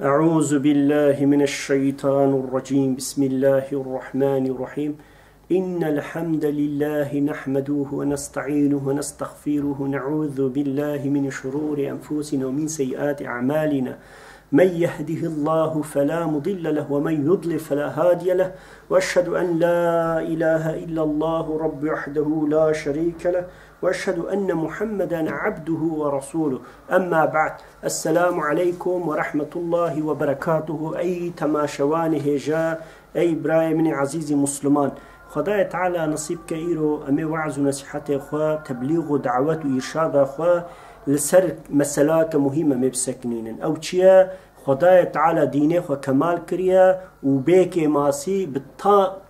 أعوذ بالله من الشيطان الرجيم. بسم الله الرحمن الرحيم. إن الحمد لله نحمده ونستعينه ونستغفره ونعوذ بالله من شرور أنفسنا ومن سيئات أعمالنا. من يهده الله فلا مضل له ومن يضلل فلا هادي له، وأشهد أن لا إله إلا الله رب وحده لا شريك له، وأشهد أن محمدا عبده ورسوله. أما بعد، السلام عليكم ورحمة الله وبركاته. أي تماشوان هجا، أي براي من عزيزي مسلمان، خدای تعالی نصیب که ایرو امی وعظ و نصیحت خوا، تبلیغ و دعوت و ارشاد خوا لسر مسئله که مهمه مبسکنین او چیه خدای تعالی دینه خوا کمال کریه و بیک ماسی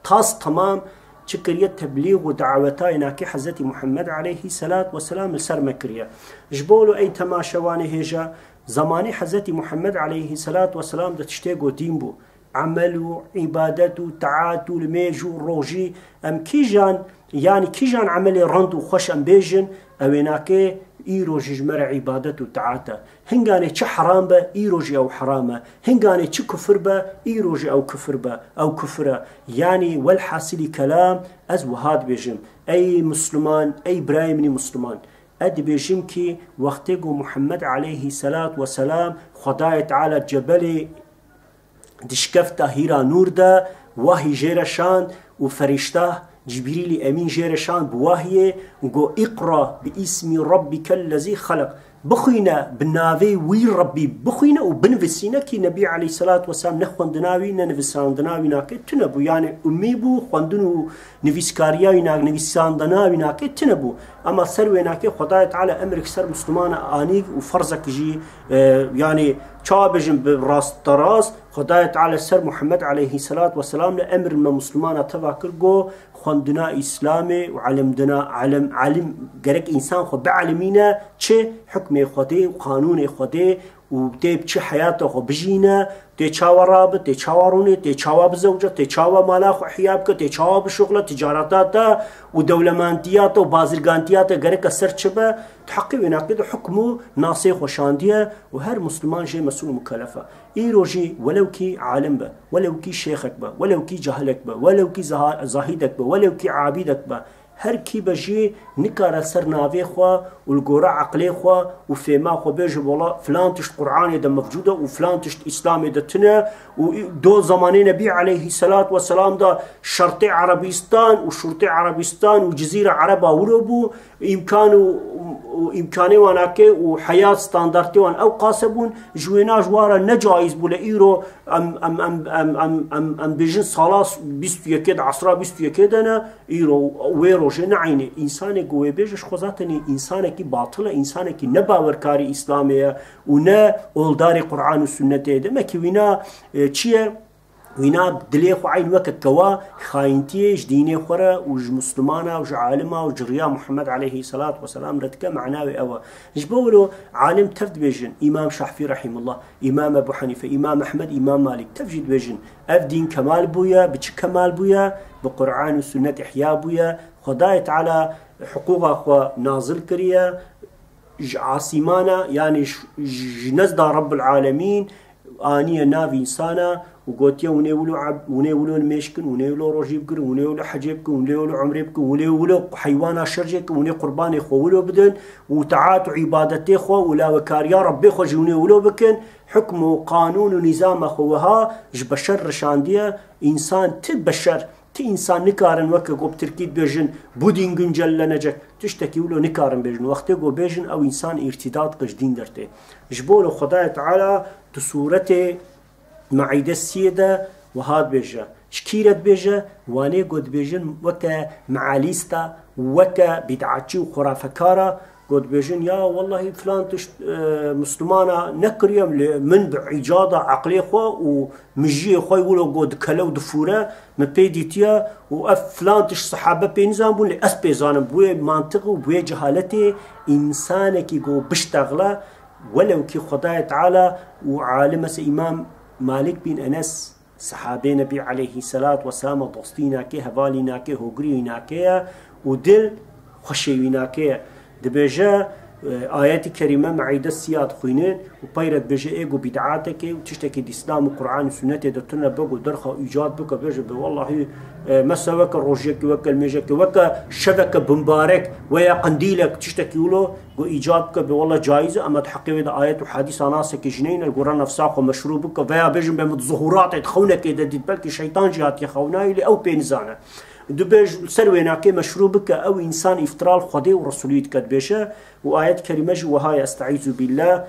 تاس تمام چه کریه تبلیغ و دعوتای ناکی حضرت محمد علیه السلام لسر مکریه. جبولو ای تماشوان هجا زمانی حضرت محمد علیه السلام ده تشتیگو دین بو، عمل و عبادت و طاعات و الميج و روجي ام كيجان يعني كيجان عمل رند و خوش ام بيجن اويناكي ايروجي جمر عبادت و طاعاتا هنگاني چه حرام با ايروجي او حرامه، هنگاني چه كفر با ايروجي او كفر با او كفره. يعني والحاصل كلام از وهاد بيجم اي مسلمان اي براي مني مسلمان اد بيجم كي وقتيگو محمد عليه السلام خدای تعالى جبل دشکفتا هیرا نور ده واهی جیرشان و فرشته جبريل امين جيرشان بواهيه وقو اقرا باسم ربك الذي خلق بخينا بناوي وي ربي بخينا وبنفسينا كي نبي عليه الصلاه والسلام نخون دناوي ننفسان دناوي ناكي تنبو يعني اميبو خوندنو نفسكاريا نفسان دناوي ناكي تنبو اما سروي ناكي خدای تعالى امرك سر مسلمان انيق وفرزك جي يعني چابجن براست راست خدای تعالی سر محمد علیه السلام لامر ما مسلمان تفاکر گو خوندنا اسلامي وعلمدنا علم گرك انسان خو بعلمينا چه حكم خدي وقانون خدي وتيب چه حياته خو بجينا تي چاوا رابط تي چاوا روني تي چاوا بزوجه تي چاوا مالا خو حيابك تي چاوا بشغله تجاراتاتا ودولمانتيات وبازرگانتيات گرك سر چبه تحقق وناقض حكمه ناسخ وشانديه وهر مسلمان جي مسؤول مكلفه ايروجي ولو كي عالم به ولو كي شيخك به ولو كي جهلك به ولو كي زاهدك به ولو كي عابدك به هر کی بجی نکار سر ناوی خوا والجورا عقلی خوا وفيما خوا بيجي والله فلان تشت قرآن ده موجودة وفلان تشت إسلام ده تنا ودو زمانين نبي عليه الصلاة والسلام ده شرطي عربيستان وشرطي عربيستان وجزيرة عربة ولبو إمكاني واناكي وحياة ستاندرتي وان أو قاسبون جوينا جوارا نجايز بولا إيرو أم بيجن صلاة بيستو يكيد عصرا بيستو يكيد أنا إيرو ويرو جنا عيني إنساني قوي بيجش خوزاتني إنساني كي باطلة إنساني كي نباور كاري إسلامية ونا أولداري قرآن والسنة ده ما كي وينا چيه وينا دلي خو عين وقت كوا خاينتي جديني خورا وج مسلمانا وج عالمه وجريا محمد عليه الصلاه والسلام ردك معناوي اوا جبولو عالم تفد بيجن امام شافعي رحمه الله، امام ابو حنيفه، امام احمد، امام مالك تفجد بيجن اف دين كمال بويا بچ كمال بويا بقران والسنه احياء بويا خدای تعالى حقوق اخو نازل كريا عاصمانا يعني نزد رب العالمين انيه نافي انسانا وقوتيا ونيولو المشكن ونيولو روجيبكن ونيولو حجيبكن ونيولو عمريبكن ونيولو حيوانا شرجك وني قرباني خوولو بدن وتعات عبادتي خو ولا وكاريا ربي خو جونيولو بكن حكم وقانون ونظام خوها جبشر رشانديه انسان تبشر تي انسان نكارن وكا قوب تركيد بيجن بودين جنجل نجك تشتكي ولو نكارن بيجن وقتي قو بيجن او انسان ارتداد قجدين درتي جبولو خدای تعالى تسورته معيدة السيدة وهاد بيجا شكيرت بيجا واني قد بيجن وكا معاليستا وكا بدعاتي وخرافكارا قد بيجن يا والله فلان تشت مسلمانا نكريم من بعجادة عقلي خوا ومجي خوا يقولوا قد كلو دفورة مبيديتيا وأف فلان تش صحابة بينزان بون لأس بيزانم بوي منطق وبوي جهالتي إنسانك يقو بشتغله ولو كي خداية تعالى وعالمة إمام مالك بن أنس صحابي نبي عليه الصلاة والسلام دوستينا كي هفالينا كي هوغرينا كي ودل خشيوينا كي دبجا آيات كريمة معيدة السياد خوينين وبيرت بيجي إيجو بدعاتك وتشتكي الإسلام والقرآن والسنة دتنا بقو درخة إيجاد بك بيجي والله مسا وك الروجيك وك الميجك وك شبكة بمبارك ويا قنديلك تشتكي له قو إيجاد بك والله جائزة أما تحقق إذا آيات وحديث ناسك جنين القرآن نفساق ومشروبك ويا بيجي بمد ظهورات تخونك إذا ديت بالك شيطان جهات يخوناي لأو بينزانه دبج سرويناك مشروبك أو إنسان إفترال خدي ورسوليت كدبشة وآيات كريمة وهاي أستعيذ بالله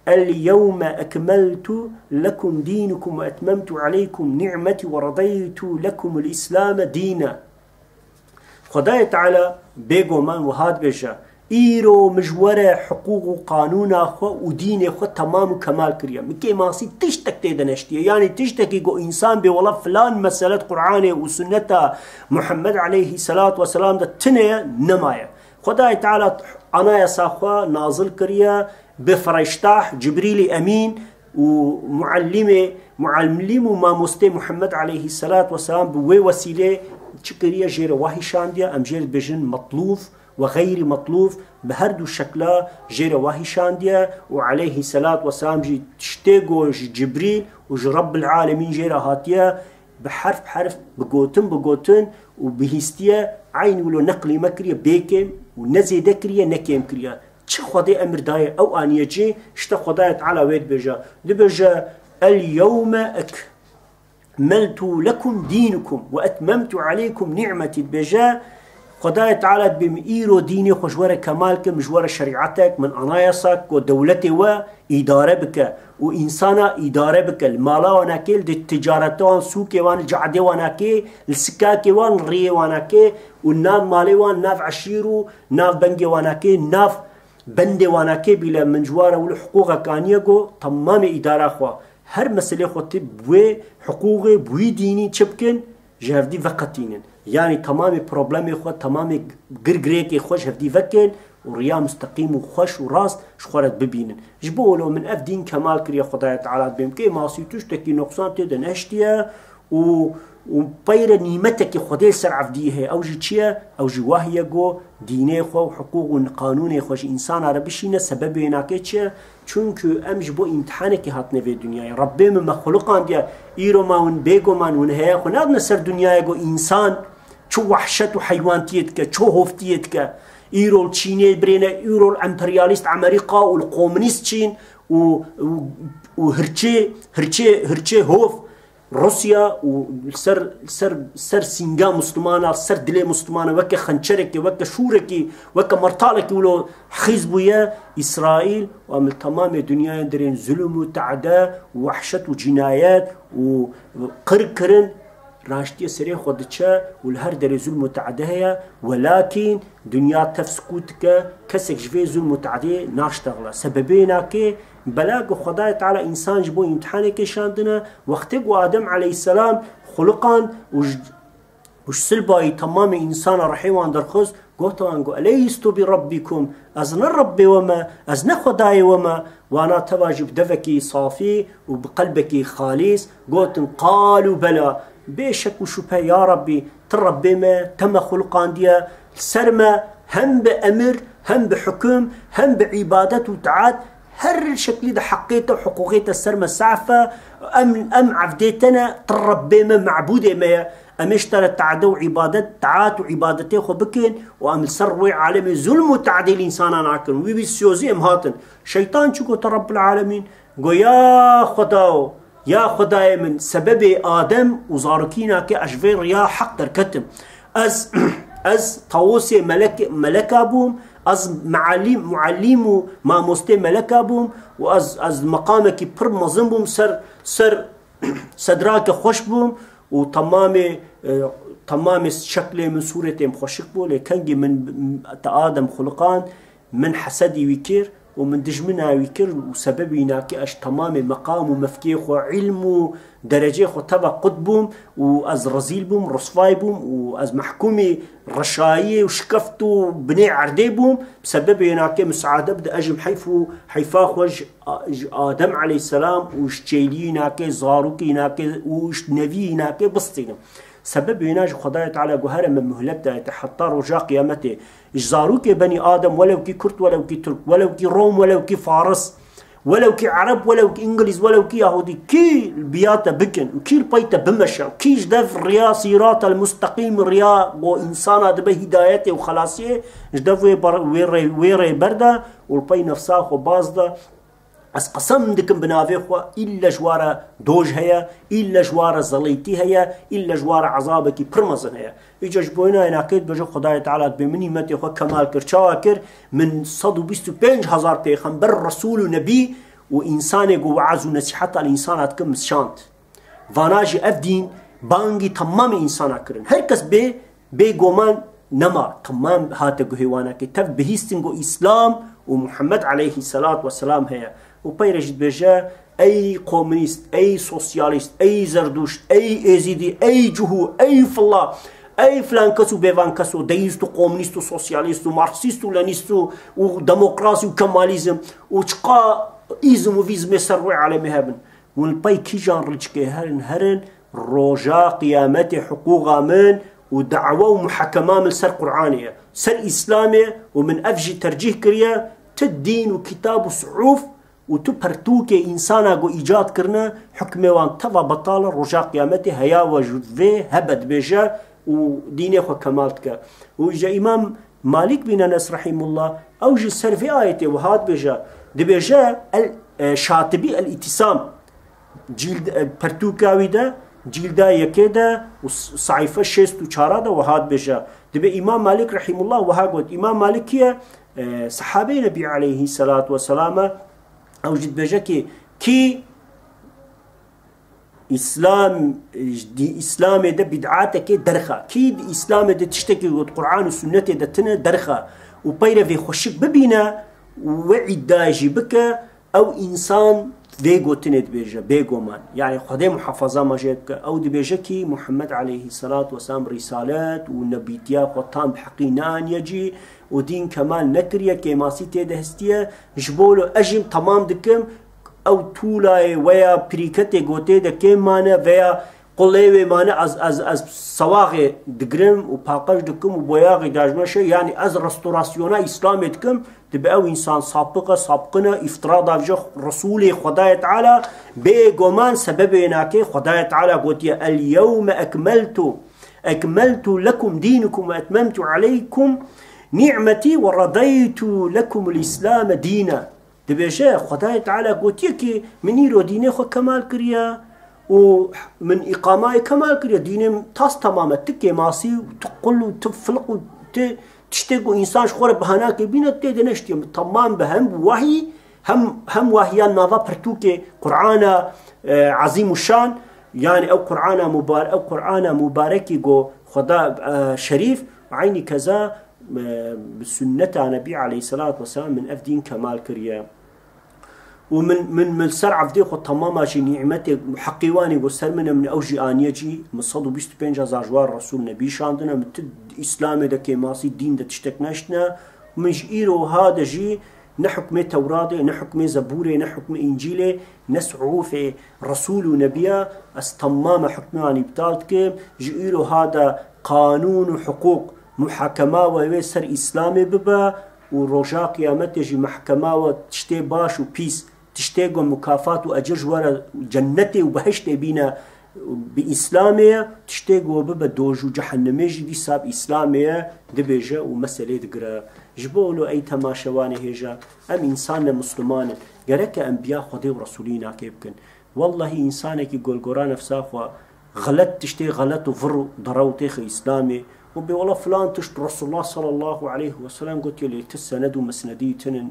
اليوم أكملت لكم دينكم وأتممت عليكم نعمتي ورضيت لكم الإسلام دينا خداي تعالى بيجو من وهاد بيجا إيرو مجورة حقوق وقانون أخو ودين أخو تمام وكمال كريا مكي ماسي تشتك تيدنشتي يعني تشتكي جو إنسان بولا فلان مسألة قرآن وسنة محمد عليه الصلاة والسلام ده تنية نماية خداي تعالى أنا يساخوا نازل كريا بفرشتاح جبريل أمين ومعلم وما مستي محمد عليه الصلاة والسلام بوي وسيلة تشكريا جير واهي شانديا أم جير بجن مطلوب وغير مطلوب بهردو شكلا جير واهي شانديا وعليه الصلاة والسلام جي تشتيقو جبريل وج رب العالمين جير هاتيا بحرف حرف بقوتن وبهستيا عين ولو نقلي مكريا بيكم ونزي دكريا نكيم كريا چه خدای امر دای او آنیه جی شتا خدای تعالی وید بجا دبجا اليوم أكملت لكم دينكم وأتممت عليكم نعمتي بجا خدای تعالی بمئيرو ديني خوشوار كمالك مجوار شريعتك من أنايسك ودولتي وإدارة بك وإنسانا إدارة بك المالا وناكي التجارة وان سوكي وان الجعدة وناكي السكاكي وان الري وناكي والناف مالي وان ناف عشيرو ناف بنجي وناكي ناف بندي واناكي بلا من جواره والحقوق كانيجو تمام إدارة خوا هر مسألة خوتي بوي حقوقي بوي ديني تشبكن جهفدي فقطينن يعني تمام بروبلمي خوا تمام غرغريكي خوش هفدي فكن وريا مستقيم وخوش وراست شخورت ببينن جبولو من اف دين كمال كريا خدايا تعالى بمكي ماسي تشتكي نقصان تدن اشتيا وبير نيمتك خدای سر عفدیه او جی چیه او جی واهیه گو دینه خو و حقوق و قانون خوش انسان را بشینه سبب ایناکه چیه چونکه امج بو امتحانه که هاتنه به دنیای ربی من مخلوقان دیا ایرو ما ون بیگو من ون هیا خو ناد نسر دنیای گو انسان چو وحشت و حیوانتیت که چو هفتیت که ایرو الچینه برینه ایرو الامپریالیست امریکا و القومنیست چین و هرچه هوف روسيا سر سنجا مسلمانة سر دلي مسلمانة وك خنشرك وك شورك وك مرتالك ولو حزبية إسرائيل ومن تمام الدنيا درين ظلم وتعداء ووحشة وجنايات وقركرن راشتي سري خدتشا والهر دري ظلم وتعداء ولكن دنيا تفسكوتك كسك جفي ظلم وتعداء ناشتغل سببينك بلاغ خدای تعالی انسان جبو امتحانه که شاندنه وقتی گو آدم علیه السلام خلقان وش سلبای تمام انسان رحیوان درخوز گوتوان گو الیستو بربکم از نربی وما از نخدای وما وانا تواجب دفکی صافی وبقلبك خالص قوتن قالوا بلا بشك وشبه يا ربي تربي ما تم خلقان ديا سرما هم بأمر هم بحكم هم بعبادة وتعاد هر شكل ده حقيته وحقوقيته السرمة السعفة أم عفديتنا تربي ما معبودة ما أمشترى تعدو عبادة تعات وعبادته خبكين وأم السروي عالمي ظلم وتعديل إنسان ناكن ويبي السيوزي هاتن شيطان شكو ترب العالمين قو يا خداو يا خداي من سبب آدم وزاركينا كي أشفير يا حق دركتم از طاووسي ملك أبوم از معلم ما مستي ملك أبوم وأز مقامك بر مظن بوم سر صدراك خوش بوم وتمام شكله من صورتهم خوشك بو لكنجي من آدم خلقان من حسدي ويكير ومن دجمنا ويكر وسببي ناكي تمام مقام ومفكيخ وعلم ودرجة خو تبع قطبهم وأز رزيل بهم رصفاي بهم وأز محكومي رشاية وشكفتو بني عردي بهم بسبب ناكي مساعدة بدأ أجم حيفا خوش آدم عليه السلام وش تشيلي ناكي زاروكي ناكي وش نبي ناكي بسطينا سبب يناج خدای تعالى جوهر من مهلته حتى رجاء قيامته اجزارو كي بني آدم ولو كي كرد ولو كي ترك ولو كي روم ولو كي فارس ولو كي عرب ولو كي انجليز ولو كي يهودي كي البياتا بكن وكي البيتا بمشى كي جدف ريا صراط المستقيم ريا وإنسان دبه هدايته وخلاصيه جدف ويري بردا والبي نفسه وبازده از قسم دكم بنافي خوا إلا جوارا دوج هيا إلا جوارا زليتي هيا إلا جوارا عذابكي برمزن هيا إيجا جبوينا إناكيد بجو خداية تعالى بمني متي خوا كمال كر شاكر من 125,000 پیغمبر رسول و نبي وإنسان جو وعز ونصيحة الإنسانات كم شانت فاناجي أفدين بانجي تمام إنسانا كرن هركس بي قومان نما تمام هاتا هيوانا كي تف بهيستنجو إسلام ومحمد عليه الصلاة والسلام هيا وبيرجد بجا أي كومونيست أي سوسياليست أي زردوشت أي إزيدي أي جهو أي فلا أي فلان كسو بيفان كسو ديستو كومونيستو سوسياليستو ماركسيستو لانيستو وديمقراطي وكماليزم وشقا إيزم وفيزم يسروي على مهابن والباي كيجان رجكي هرن رجا قيامتي حقوقا من ودعوة ومحاكمة من سر قرآنية سر إسلامية ومن أفجي ترجيح كريا تدين وكتاب وصعوف وتبرتوك إنسانا جو إيجاد كرنا حكمه وان تفا بطالة رجاء قيامته هيا وجذفه هبد بيجا ودينه خو كمالتك وجا إمام مالك بن أنس رحمه الله أوجد سر في آيته وهاد بيجا دي بيجا شاطبي الاتسام جلد برتوكاوي ده جلدا يكيدا وصعيفة شيست وشارada وهاد بيجا دي إمام مالك رحمه الله وهاقود إمام مالك هي صحابي نبي عليه الصلاة والسلام أوجد بيجا كي إسلام ده بدعاتك درخة كي إسلام ده تشتكي والقرآن والسنة ده تنا درخة وبيرا في خشك ببينا وعداجي بك أو إنسان فيجو تند بيجا بيجو مان يعني خدي محافظة ما جيبك أو دي بيجا كي محمد عليه الصلاة والسلام رسالات والنبيتيا خطام بحقينان يجي ودين كمان نكريا كماسي تدهستيا جبولو أجم تمام دكم أو تولاي ويا بريكتي غوتي دكم مانا ويا قليوي مانا از سواغي دقرم وباقاش دكم وبوياغي داجمشي يعني از رستوراسيونا إسلامي دكم تبقى إنسان سابقنا افتراض أفجه رسولي خداية تعالى بيقومان سبب يناكي خداية تعالى قوتي اليوم أكملت لكم دينكم وأتممت عليكم نعمتي ورضيت لكم الإسلام دينا تبقى خداية تعالى قوتي كي منيرو ديني خو كمال كريا ومن إقامة كمال كريا ديني تاس تماما تكي ماسي وتقل وتفلق تشتكوا إنسان شخور بهناك بينا تدنشتي تمام بهم وحي هم وحيان نظا برتوكي قرآن عظيم الشان يعني أو قرآن مباركي جو خدا شريف عيني كذا بسنة نبي عليه الصلاة والسلام من أفدين كمال كريا ومن سرعة فدي خو تماما شي نعمتي حقيواني وسر من أوجي آنيجي مصدو 25,000 جوار رسول نبي شاندنا متد إسلامي دا كيماسي دين دا تشتكناشنا ومنش إيرو هذا جي نحكم توراة نحكم زبورة نحكم إنجيلة نسعو في رسول ونبيا استمام حكماني بتالتك جئيرو هذا قانون وحقوق محاكمة ويسر إسلامي ببا ورجاء قيامته جي محكمة وتشتي باش وبيس تشتيقوا مكافات وأجر جوارا جنتي وبهشتي بينا بإسلامية تشتيقوا ببا دوجو جحنمي جي دي ساب إسلامية دبيجا ومسألة دقرا جبولو أي تماشواني هيجا أم إنسان مسلمان قرأك أنبياء خدي ورسولينا كيبكن والله إنسانك يقول قرآن نفسه غلط تشتي غلط وفر ضروتيخ إسلامي وبي والله فلان تشت رسول الله صلى الله عليه وسلم قلت لي تسند ومسندي تنن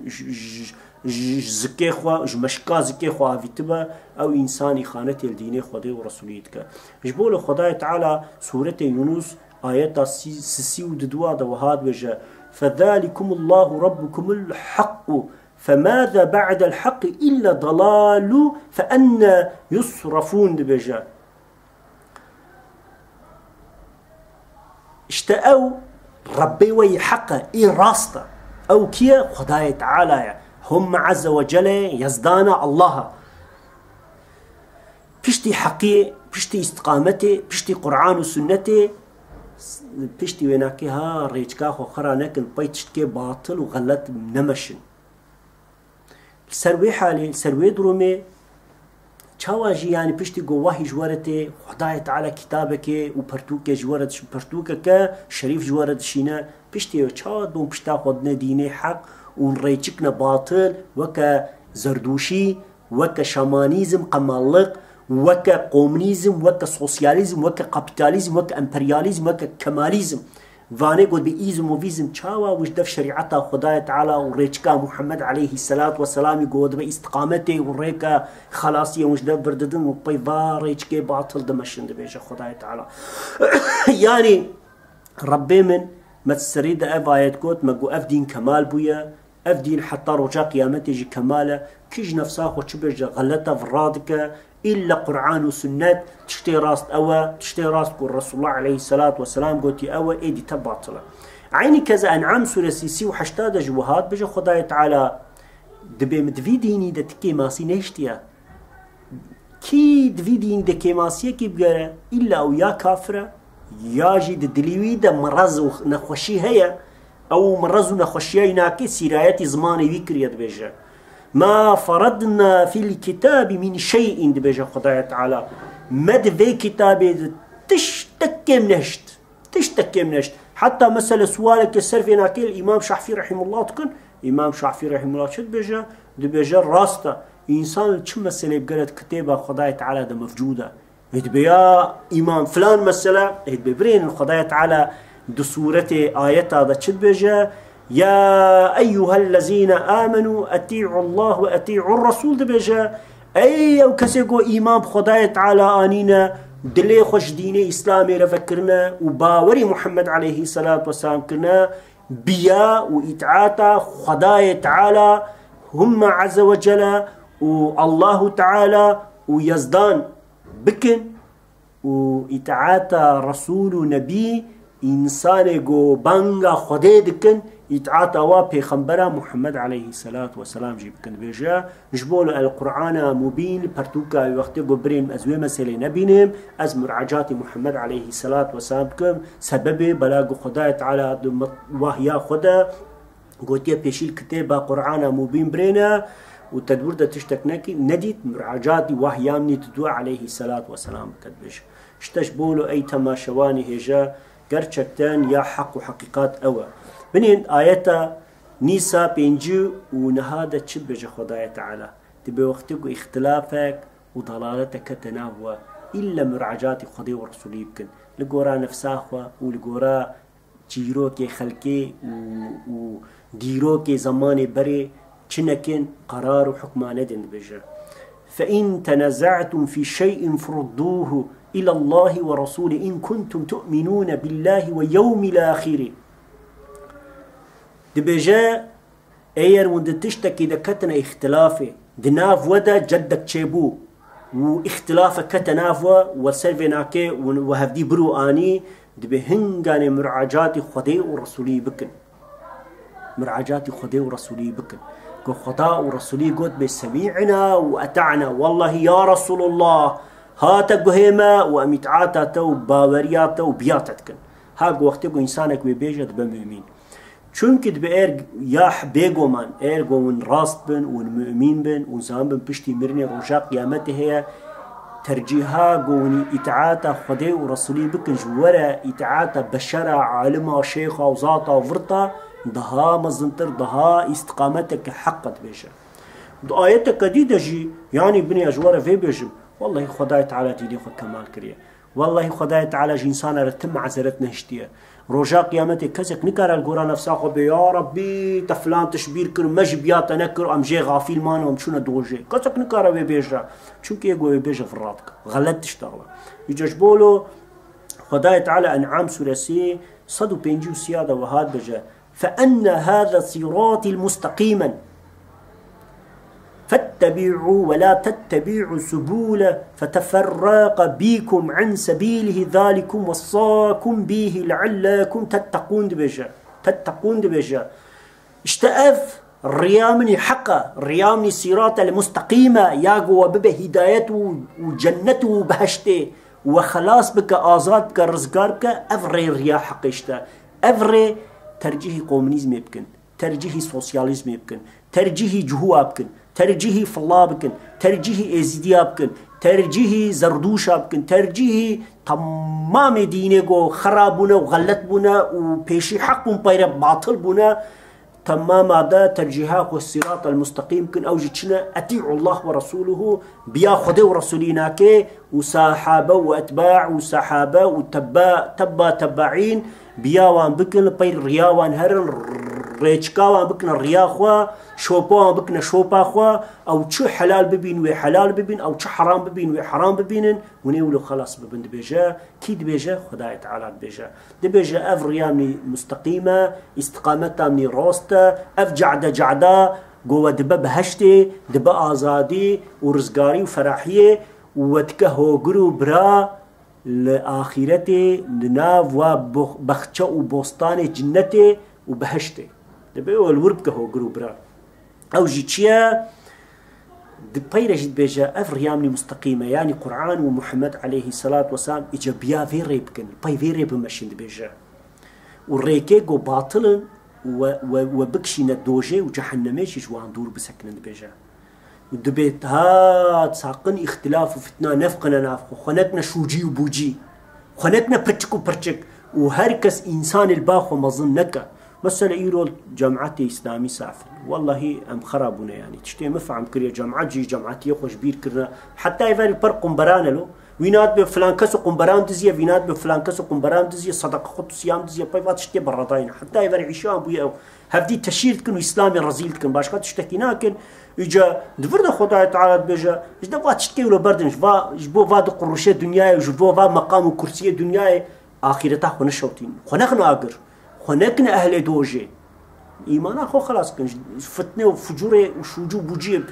زكي خوا مشكا زكي خوا فيتبا او انساني خانتي الديني خدي ورسوليتك جبول خداي تعالى سوره يونس ايات سي وددوا وهاد وجه فذلكم الله ربكم الحق فماذا بعد الحق الا ضلال فأنا يصرفون بجا اشتأوا ربي وي حقا اي راستا او كيا خداي تعالى هم عز وجل يزدانا الله پشتی حقی، پشتی استقامتی، پشتی قرآن و سنتی، پشتی ویناکی ها ریچکا خو خرا نکن پای تشتکی باطل و غلط نمشن. سروی حالی سروی درومه چاواجی یعنی پشتی گواهی جوارته خدای تعالی کتابه و پرتوک جوارت پرتوک که شریف جوارت شینه پشتی چاد بون پشتا خودنه دینه حق و ریچکن باطل وکا زردوشی وکا شامانیزم قمالق وکا قومنیزم وکا سوسیالیزم وکا کپیتالیزم وکا امپریالیزم وکا کمالیزم وانه قد بإيزم وفيزم چاوا وجدف شريعتا خدايا تعالى وريچكا محمد عليه الصلاة والسلام قد باستقامته وريكا خلاصية وجدف برددن وبيضا ريچكي باطل دمشن دبيجا خدايا تعالى يعني ربي من ما تسريد أفايت قوت ما قو أفدين كمال بويا أفدين حتى رجا قيامته يجي كماله كيج نفسه وشبيجا غلطة فرادك إلا قرآن وسنة تشتي راست أوا تشتي راست قول رسول الله عليه الصلاة والسلام قوتي أوا إيدي تباطلة عيني كذا أنعام سورة سيسي وحشتاد جوهات بجا خدايا تعالى دبي مدفي ديني دا تكي ماسي نيشتيا كي دفي ديني دا كي ماسي كي بقرا إلا أو يا كافرة يا جي دليوي دا مرز ونخوشي هيا أو مرز ونخوشي هيناكي سيراياتي زماني ويكريات بجا ما فرضنا في الكتاب من شيء دبجا خدايا تعالى مد في كتابي تشتكي منهشت حتى مثلا سؤالك السرفي ناكل الإمام شافعي رحمه الله تكن إمام شافعي رحمه الله شد بجا دبجا راستا إنسان شو مسألة بقرأت كتابة خدايا تعالى ده مفجودة يا إمام فلان مسألة ببرين خدايا تعالى دسورة آيات هذا شد بجا يا أيها الذين آمنوا أطيعوا الله وأطيعوا الرسول دبجا أي أو كسيقو إمام خدايا تعالى آنينا دلي خوش ديني إسلامي رفكرنا وباوري محمد عليه الصلاة والسلام كرنا بيا وإطاعتا خدايا تعالى هم عز وجل والله تعالى ويزدان بكن وإطاعتا رسول نبي إنسان جو بانغا خدايا دكن يتعاطى وبيخنبرا محمد عليه الصلاة والسلام جيب كن بيجا جبول القرآن مبين برتوكا وقت قبرين أزوي مسألة نبينهم أز مرعجات محمد عليه الصلاة والسلام كم سبب بلاغ خدايا تعالى وهي خدا قوتيا بيشيل كتابة قرآن مبين برينا وتدور دا تشتكناكي نديت مرعجات وهي من تدوى عليه الصلاة والسلام كدبش اشتشبولو أي تماشواني هجا قرشكتان يا حق وحقيقات أوا بنين آياتا نيسا بينجو ونهادا تشبج خدايا تعالى تبي وقتك اختلافك وضلالتك تناوى إلا مرعجات خدي ورسولي بكن لقورا نفساخوا ولقورا جيروكي خلقي وديروكي زماني بري چنكن قرار وحكما ندن بجر فإن تنازعتم في شيء فردوه إلى الله ورسوله إن كنتم تؤمنون بالله ويوم الآخر دبجا اير وند تشتكي دكتنا اختلافه دناف ودا جدك تشيبو واختلافه كتنافوا والسلفيناكي وهفدي برو اني دبهنغان مرعجات خدي ورسولي بكن مرعجات خدي ورسولي بكن كو خدا ورسولي قد بسميعنا واتعنا والله يا رسول الله هات قهيمه وامتعاتا وباورياتا وبياتتكن ها وقتكو انسانك بيجد بمؤمن چونکه دبیر یا بيجو من ارجو ون راست بن ون مؤمن بن ون زام بن بشتي مرني رجاء قيامته هي ترجيها قوني إطاعة خدي ورسولي بكن جورا إطاعة بشرة عالمة شيخة وزاطة وفرطة ضها مزنتر ضها استقامتك حقت بيشا آياتك جديدة جي يعني بني أجوار في بيجم والله خداي تعالى ديني خد كمال كريه والله خداي تعالى جنسانا رتم عزرتنا هشتيه رجاء قيامتك كزك نكر القرآن نفسه يا ربي تفلان تشبير كر مجبيات نكر أم جي غافيل مانو أم شونا دوجي كزك نكر بيجا شو كي يقول بيجا في الراتك غلط تشتغل يجبولو خداي تعالى أنعام سورة سي صدو بينجو سيادة وهاد بجا فأن هذا صراطي المستقيما فاتبعوا ولا تتبعوا سبولا فتفرق بكم عن سبيله ذلكم وصاكم به لعلكم تتقون دبجا اشتأف الريا مني حقه، الريا مني صراط المستقيمة ياقو وببه هدايته وجنته وبهشته وخلاص بك آزاد بك رزقار بك. أفري الريا حقيشتا، أفري ترجيه كومونيزم يبكن، ترجيه سوسياليزم يبكن، ترجيه جهوة يبكن، ترجيه فلا بكن، ترجيه ازديا بكن، ترجيه زردوشا بكن، ترجيه تمام دينيكو خراب بنا وغلط بنا وبيشي حق بير باطل بنا تمام. هذا ترجيحات والصراط المستقيم كن أوجد شنا أطيعوا الله ورسوله بيا خده ورسولينا كي وصحابة وأتباع وصحابة وتبا تباعين بيا وان بكن بير ريا وان هرن ريشكا وان بكن الريا خوا شوبا وان بكن شوبا خوا أو شو حلال ببين وحلال ببين أو شو حرام ببين وحرام ببين ونقولوا خلاص ببن دبيجا كي دبيجا خداي تعالى دبيجا أف ريامي مستقيمة استقامتها من روستا أف جعدة جوا دبا بهشتي دبا آزادي ورزقاري وفرحية وتكهو جرو برا لآخرته لناف وبخشة وبوستان جنته وبهشته دبا والورب كهو جرو برا أو جيتشيا دبيرج بيجا أف ريامي مستقيمة يعني قرآن ومحمد عليه الصلاة والسلام إجا بيا فيري بكن باي فيري بمشين دبيجا والريكي جو باطلا وبكشي ندوجي وجحنميش جوان دور بسكن دبيجا ودبيت هاد ساقن اختلاف وفتنا نفقنا نافخو خنتنا شوجي وبوجي خنتنا برتشك وبرتشك وهركس إنسان الباخو مظنك مثلا إيرول جامعتي إسلامي سافر والله أم خرابنا يعني تشتي مفعم كريا جامعات جي جامعتي خوش بير كرنا حتى يفعل برق قنبران له وينات بفلان كسو قنبران تزيه وينات بفلان كسو قنبران تزيه صدق خط صيام تزيه بايفات تشتي برضاين حتى يفعل عيشان بويا هفدي تشير كن وإسلامي رزيل كن باشكات تشتكينا كن إجا دفرنا خداية تعالى بيجا إجا فات تشتكي ولا بردنش جبو فاد قروشة دنياي وجبو فاد مقام وكرسية دنياي آخرتها خو نشوتين خو نخنا آقر خنقنا أهل دوجي إيمانا خو خلاص كن فتنة وفجورة وشوجو بوجيب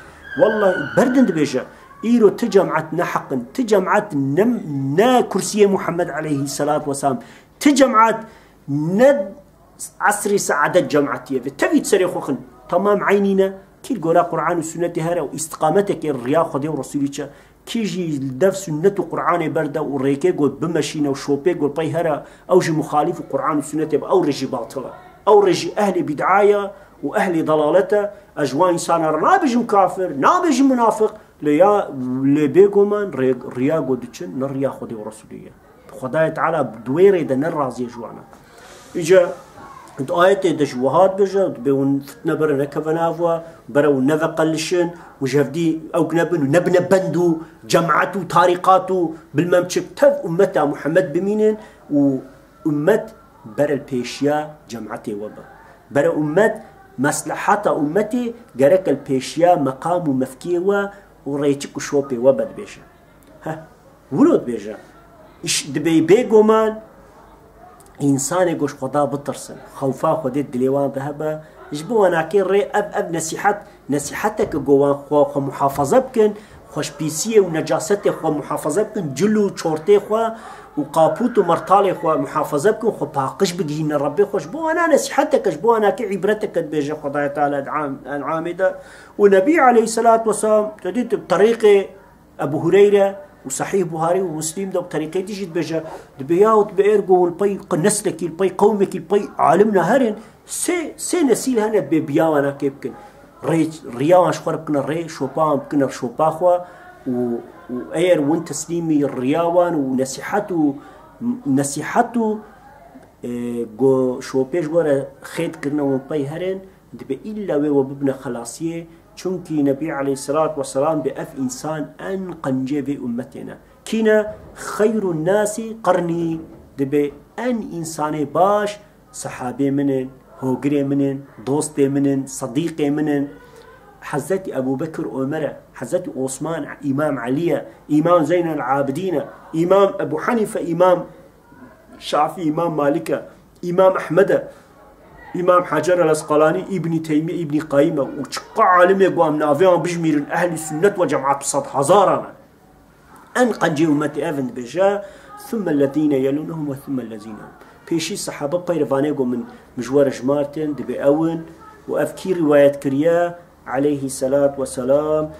والله بردن دبيجا إيرو تجمعت نحقن تجمعت نا كرسي محمد عليه الصلاة والسلام تجمعت ند عصري سعادة جمعتي تبي تسري خوخن تمام عينينا كي القرآن قرآن والسنة هرا واستقامتك الرياض خدي ورسوليك كيجي الدف سنة وقرآن برده وريكي قول بمشينا وشوبي قول باي هرا أو جي مخالف القرآن والسنة أو رجي باطلة أو رجي أهل بدعاية وأهل ضلالته أجوان إنسان نابج كافر نابج منافق ليا لبيقومان ريا قدتشن نريا خدي ورسولية خداية تعالى بدويري دا نرازي جوانا إجا آيات دجوهات بجا بيون فتنة برا نكفنافوا برا ونفقلشن وجهفدي أو نبن ونبن بندو جمعته طريقاته بالممشك تف أمتا محمد بمينين وأمت برا البيشيا جمعتي وبا برا أمت مصلحة أمتي جرك البيشيا مقام ومفكيوا وريتك وشوبي وبا بيجا ها ولود بيجا إيش دبي بيجومان إنسان يقول خدا بترسل خوفا خديت دليوان ذهبا جبوا أنا كين ري أب نصيحتك جوان خو محافظة بكن خوش بيسية ونجاسته خو محافظة بكن جلو شورتي خو وقابوت ومرطالي خو محافظة بكن خو باقش بجين ربي خوش بو أنا نصيحتك جبوا أنا كي عبرتك بيجي خداي تعالى العامدة والنبي عليه الصلاة والسلام تديت بطريقة أبو هريرة وصحيح بخاري ومسلم ده بطريقة تيجي تبجا دبياوت بإرجو البي نسلك البي قومك البي عالمنا هرن سي نسيل هنا ببياوانا كيبكن رياوان شخور بكنا ري شوبان بكنا شوباخوا وأير وين تسليمي الرياوان ونصيحته جو شوبيش ورا خيط كنا ونبي هرن دبي إلا وببنا خلاصية چونكي نبي عليه الصلاة والسلام بأف إنسان أن قنجي بأمتنا كنا خير الناس قرني دبي أن إنسان باش صحابي منن هوغري منن دوستي منن صديقي منن حزت أبو بكر وعمر حزت عثمان إمام علي إمام زين العابدين إمام أبو حنيفة إمام شافعي إمام مالك إمام أحمد إمام حجر الأسقلاني ابن تيمية ابن قيمة وشقع عالم يقوم نافيان بجمير أهل السنة وجماعة صد هزارنا أن قنجي أمتي أفن بجا ثم الذين يلونهم وثم الذين هم بيشي الصحابة بيرفانيقو من مجوار جمارتين دبي أون وأفكي رواية كريا عليه الصلاة والسلام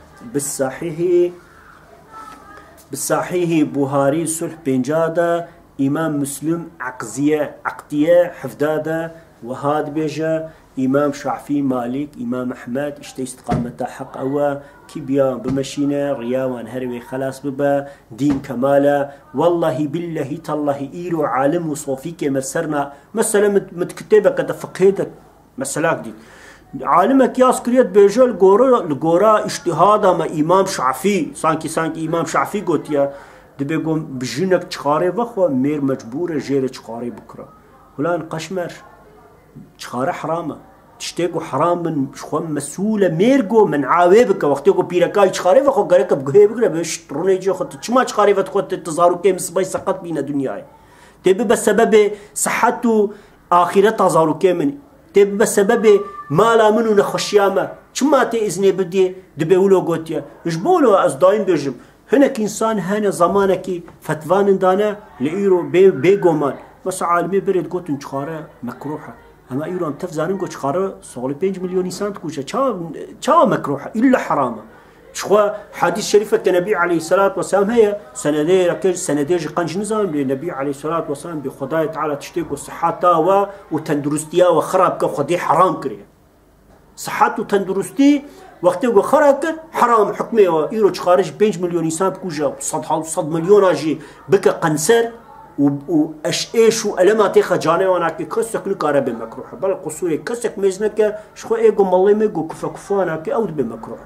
بالصحيح بوهاري صلح بنجادة إمام مسلم عقدية حفدادة وهاد بيجا إمام شافعي مالك إمام أحمد اشتي استقامة حق أوا كبيا بمشينا رياوان هروي خلاص ببا دين كمالا والله بالله تالله إيرو عالم وصوفيك مسرنا مثلا متكتبة كده فقهيتك مسلاك دي عالمك ياس كريت بيجا الغورا اجتهادا ما إمام شافعي سانكي إمام شافعي قلت يا دبيقوم بجنك تشخاري بخوا مير مجبورة جيرة تشخاري بكرة ولان قشمر تشخاري حرامة تشتيقو حرام من شخوان مسؤولة ميرقو من عاويبك وقتيقو بيركاي تشخاري بخوا قريكا بقهي بكرة بيش تروني جي خط تشما تشخاري فتخوت تظهرو كي مصباي سقط بينا دنياي تبي بسبب صحته آخرة تظهرو كي من تبي بسبب مالا منو نخشيامة تشما تي إذني بدي دبيولو قوتيا جبولو أزداين بيجم هناك إنسان هنا زمانك فتوان دانا لإيرو بيقومان بس عالمي بريد قوت انشخارة مكروحة أما إيرو أم تفزانين قوت شخارة صغلي 5 مليون إنسان تكوشة چا مكروحة إلا حرامة شخوا حديث شريفة النبي عليه الصلاة والسلام هي سنديج قنج نظام للنبي عليه الصلاة والسلام بخداية تعالى تشتيق صحتها وتندرستيها وخراب كخدي حرام كريه صحت وتندرستي وقتی خراب حرام حكمه و خارج 5 مليون انسان بكوجا صد مليون اجي بك قنصر و ايش والمات خجانه وانا كسك نكاره بمكروه بل قصور كسك مزنك شخو ايغو مالي ميغو كفكفانا او بمكروه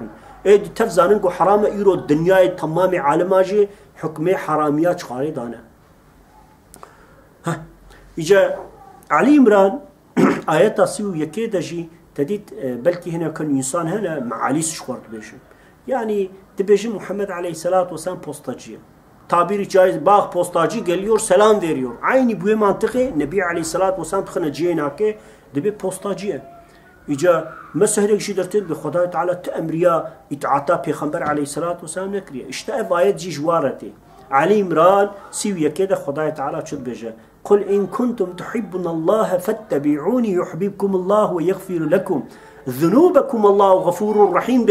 اي تفزانن حرام ايرو الدنيا تمام عالم اجي حكمه حراميات خارج دانا ها اجا علي عمران ايات سيو يكيدجي تديت بلكي هنا كان إنسان هنا معاليس شخورت بيجم يعني تبيجم محمد عليه الصلاة والسلام بوستاجية تعبير جايز باغ بوستاجي قال سلام فيريور عيني بوي منطقي نبي عليه الصلاة والسلام تخنا جيناكي دبي بوستاجية إجا مسهلك جدرتين بخداية تعالى تأمريا إتعاطى بيخنبر عليه الصلاة والسلام نكريا اشتاء بايت جي جوارتي علي عمران سيوية كده خداية تعالى شد بيجا قل إن كنتم تحبون الله فاتبعوني يحببكم الله ويغفر لكم ذنوبكم الله غفور رحيم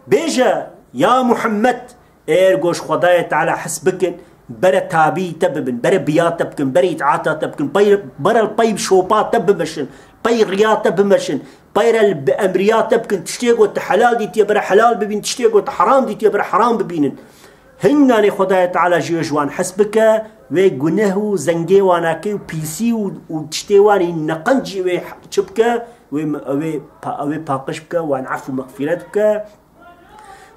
بيجا يا محمد إيرجوش خداية تعالى حسبكن برا تابي تببن برا بيات تبكن برا يتعاطى تبكن برا البيب شوبات تبمشن بي رياض تبمشن برا الأمريات تبكن تشتيقوا تحلال دي تيبرا حلال ببين تشتيقوا تحرام دي تيبرا حرام ببينن هناني خداية تعالى جيجوان حسبك وجنه زنجي واناكي وبيسي وتشتيواني نقنجي وشبكة وباقشبك وانعفو مغفرتك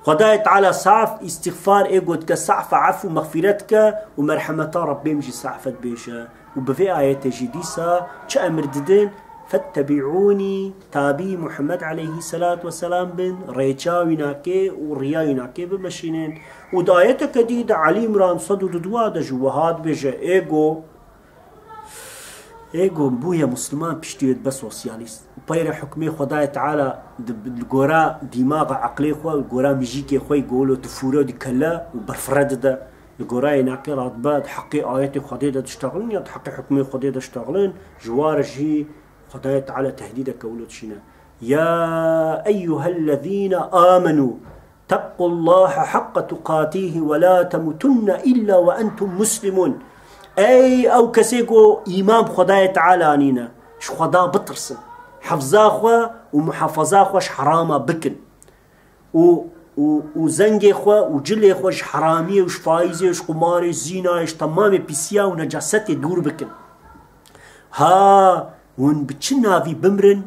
خداية تعالى صعف استغفار ايقودك صعف عفو مغفرتك ومرحمة ربي مجي صعفت بيشا وبفي آية جديسة شأمر ددين فاتبعوني تابي محمد عليه الصلاة والسلام بن ريجاويناكي ورياويناكي بمشينين ودايتك جديدة علي عمران صدو دوادا جوهاد بيجا ايجو بويا مسلمان بشتيت بس سوسياليست باير حكمي خداية تعالى الجورا دماغ عقلي خو الجورا ميجيكي خو يقولوا تفورو دي كلا وبرفرد ده الجورا يناكي راتبات حقي آياتي خديدة تشتغلن يا حقي حكمي خديدة تشتغلن جوارجي خداية تعالى تهديدك ولد شنا يا أيها الذين آمنوا اتقوا الله حق تقاته ولا تموتن إلا وأنتم مسلمون أي أو كسيكو إمام خداية تعالى أنينا ش خدا بطرسن حفظا خوا ومحافظا خوش حرامة بكن وزنجي خوا وجلي خوش حرامية وش فايزة وش قماري زينة وش تمام بيسيا ونجاستي دور بكن ها ون بتشن نافي بمرن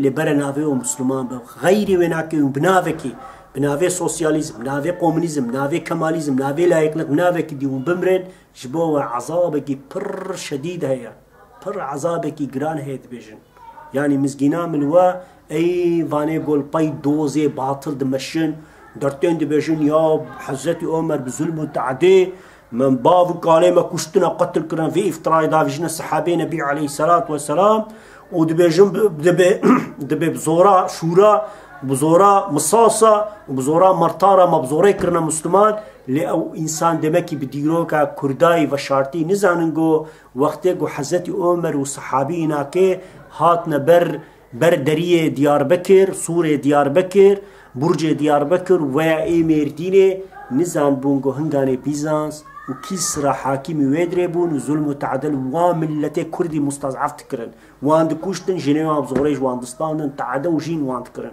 لبرا نافي ومسلمان غيري وناكي وبنافكي بنافي سوسياليزم بنافي قومونيزم بنافي كماليزم بنافي لايقنت بنافكي دي وبمرن جبوا عذابكي بر شديد هيا بر عذابكي جران هيت بيجن يعني مسكينا من وا اي فاني قول باي دوزي باطل دمشن درتين دي بيجن يا حزتي عمر بظلم وتعدي من باب قالي ما كشتنا قتل كنا في افتراء دافجنا الصحابي نبي عليه الصلاة والسلام ودبيجن دبي بزورا شورا بزورا مصاصة وبزورا مرتارة مبزوري كرنا مسلمان لأو إنسان دمكي بديروكا كرداي وشارتي نزاننگو وقتي حزتي عمر وصحابينا كي هاتنا بر بردرية ديار بكر، سورة ديار بكر، برج ديار بكر ويا ميرديني نظام بونغو هنغاني بيزانس وكسرى حاكمي ويدريبون وظلم وتعدل وملتي كردي مستضعف تكرن واند كوشتن جنيوا بزغريج واندستان تعدو جين واند كرن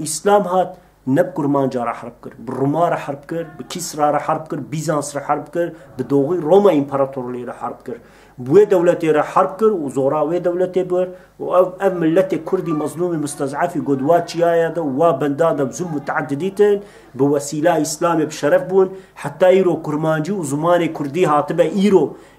اسلام هات نبكر مانجا راح حرب كر، بالروما راح حرب كر، بكسرى راح حرب كر، بيزانس راح حرب كر، بدوغي روما امبراطوري راح حرب كر، بوي دولتي راح حرب كر وزورا وي دولتي بر وأب ملتي كردي مظلومي مستضعفي قدوات شيايا دا وبندادا بظلم متعدديتن بوسيلة إسلامي بشرف بون حتى إيرو كرمانجي وزماني كردي هاتبه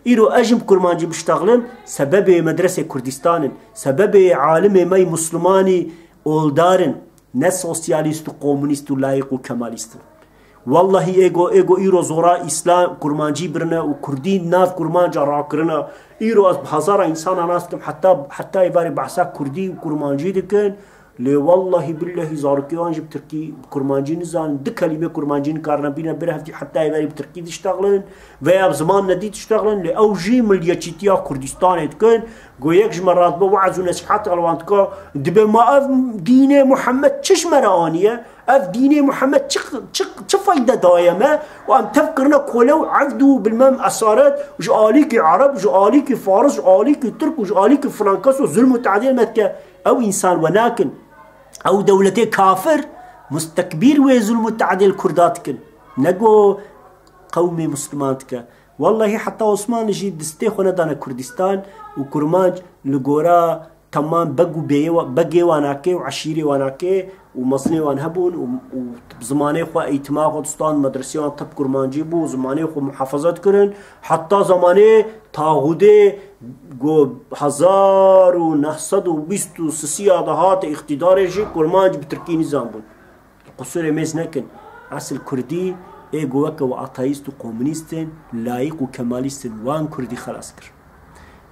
إيرو أجم كرمانجي بشتغلن سبب مدرسة كردستان سبب عالم ماي مسلماني أولدارن نه سوسياليست و كومونيست و لايق و كماليست والله ايگو ايرو زورا اسلام كرمانجي برنا و كردي ناف كرمانجا راكرنا ايرو از بهزار انسان ناستم حتى يباري بحثا كردي و كرمانجي دكن لي والله بالله زاركيوانجي بتركي كرمانجي نزان دي كلمه كرمانجي كارنا بينا برهفتي حتى يباري بتركي تشتغلن ويا بزمان ندي تشتغلن لي اوجي ملياتيا كردستان دكن گویک مرات با وعظ و نصیحت الوان که دبی ما اف دین محمد چش مرانیه اف دین محمد چه فایده دایمه و ام تفکرنا کلو عفدو بالمم اسارت جو آلیک عرب جو آلیک فارس جو آلیک ترک جو آلیک فرانکاس و ظلم و تعدیل متك او انسان وناكن او دولتي كافر مستكبر و ظلم و تعدیل كرداتكن نگو قومي مسلمانتك والله حتى عثمان جي دستي خونا دانا كردستان وكرمانج لغورا تمام بقي واناكي وعشيري واناكي ومصني وانهبون وزماني خو ايتماغ دستان مدرسي وان طب كرمانجي بو زماني خو محافظات كرن حتى زماني تاغودي جو 1920 سيادهات اقتدار جي كرمانج بتركي نظام بون قصور ميز نكن اصل كردي ايجو وكا واتايست وكومونيستين لايق وكماليستين وان كردي خلاص كر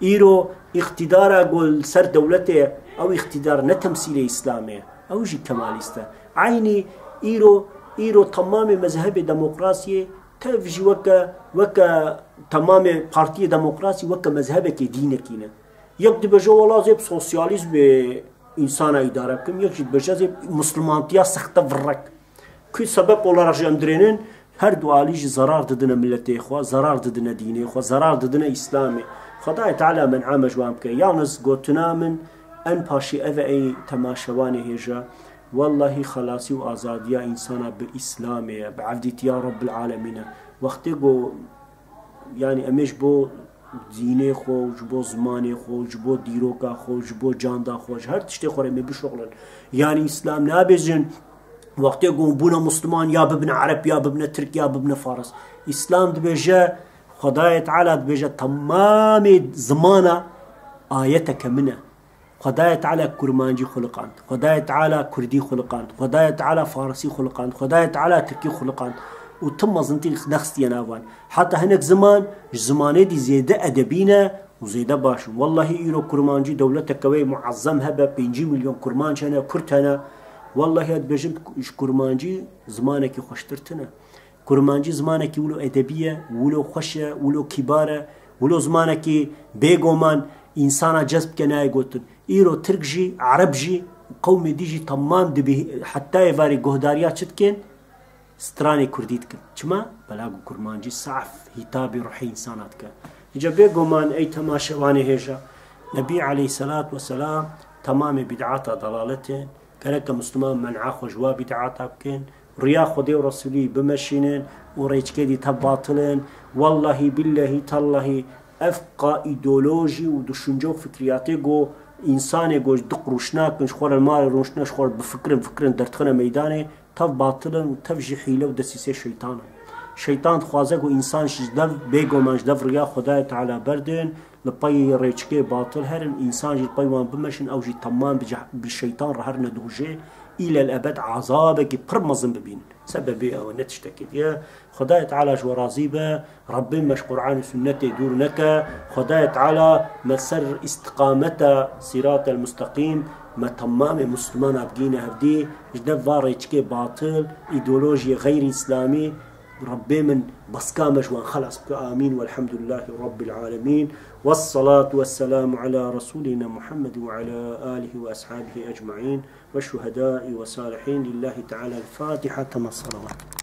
ايرو اقتدار اقول سر دولته او اقتدار نتمثيل اسلامي او جي كماليستا عيني ايرو تمام مذهب ديمقراطيه تفجي وكا تمام بارتي ديمقراطي وكا مذهبك دينك هنا يقدر بجو والله زي سوسياليزم انسان اداره كم يجي بجو زي مسلمانتيا سخته فرق كي سبب olarak جندرينن هر دو عاليج ضرار ددنا ملتي اخوا ضرار ددنا ديني اخوا ضرار ددنا اسلامي خدای تعالی من عام جوام که یانس گوتنا من ان پاشی اوه ای تماشواني هجا والله خلاصي و آزاديا انسانا باسلامي بعفديت يا رب العالمين وقتی گو يعني امیش بو دینه خو جبو زمانه خو جبو دیروکا خو جبو جاندا خو هر تشتی خوره می بشغلن يعني اسلام نابزن وقتی گو بونا مسلمان یا ببن عرب یا ببن ترک یا ببن فارس اسلام دبجه خدای تعالی دبجه تمام زمانه آيتك منه خدای تعالی کرمانجی خلقاند خدای تعالی کردی خلقاند خدای تعالی فارسی خلقاند خدای تعالی ترکی خلقاند و تم زنتي نخستي ناوان حتى هناك زمانه دي زيادة أدبينا وزيادة باش والله إيرو كرمانجي دولتك كوي معظم هبا 5 مليون كرمانج هنا كرتنا والله هاد بجم كرمانجي زمانك خوشترتنا كرمانجي زمانك ولو أدبية ولو خوشة ولو كبارة ولو زمانك بيغومان إنسان جذب كناي قلت إيرو تركجي عربجي قومي ديجي تمام دبي حتى يفاري قهداريات شتكين ستراني كرديتك كما بلاغو كرمانجي صعف هتابي روحي إنساناتك جابي قومان أي تماشواني هيجا نبي عليه الصلاة والسلام تمام بدعات ضلالتين كانك مسلمان منعا خجوا بدعات بكين ريا خدي ورسولي بمشينين وريج كدي تباطلين والله بالله تالله أفقى إيديولوجي ودشنجو فكرياتي جو إنساني جو دق روشناك مش خور المال روشناش خور بفكرن درتخنا ميداني تف باطلا وتف جحيلة ودسيسي شيطان خوازه و انسان شجدف بيگو منجدف ريا خدای تعالى بردن لباي ريچكي باطل هرن انسان جي باي وان بمشن او جي تمام بالشيطان رهرنا دوجه الى الابد عذابك برمزن ببين سببي او نتشتكي يا خدای تعالى جو راضيبه ربي مش قرآن سنته دورنك خدای تعالى مسر استقامته صراط المستقيم ما تمام مسلمان ابقينا هفدي جدف ريچكي باطل ايديولوجيا غير اسلامي ربي من بسكامش وان خلاص آمين والحمد لله رب العالمين والصلاة والسلام على رسولنا محمد وعلى آله وأصحابه أجمعين والشهداء والصالحين لله تعالى الفاتحة كما الصلوات.